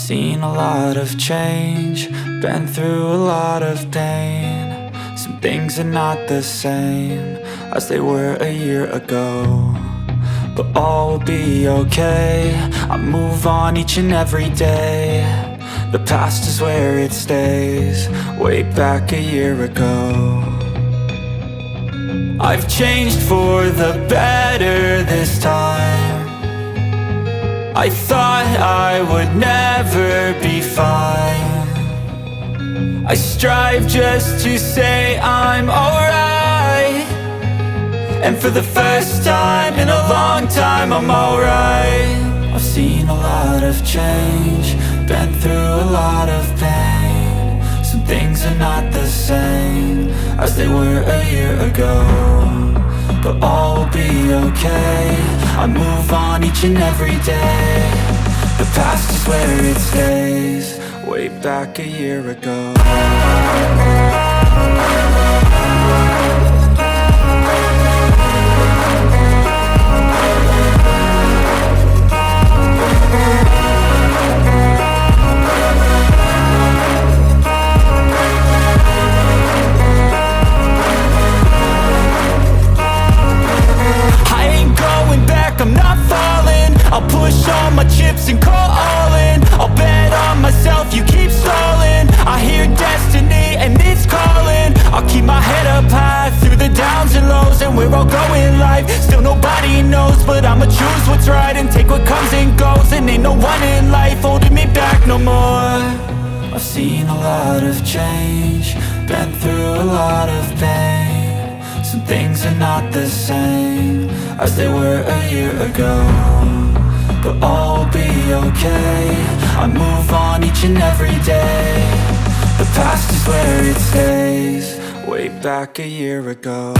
seen a lot of change, been through a lot of pain. Some things are not the same as they were a year ago, but all will be okay. I move on each and every day. The past is where it stays, way back a year ago. I've changed for the better this time. I thought I would never be fine. I strive just to say I'm alright, and for the first time in a long time I'm alright. I've seen a lot of change, been through a lot of pain. Some things are not the same as they were a year ago, but all will be okay. I move on each and every day. The past is where it stays, way back a year ago. I'm not falling, I'll push all my chips and call all in. I'll bet on myself, you keep stalling. I hear destiny and it's calling. I'll keep my head up high through the downs and lows, and where I'll go in life, still nobody knows. But I'ma choose what's right and take what comes and goes, and ain't no one in life holding me back no more. I've seen a lot of change, been through a lot of pain. Some things are not the same as they were a year ago, but all will be okay. I move on each and every day. The past is where it stays, way back a year ago.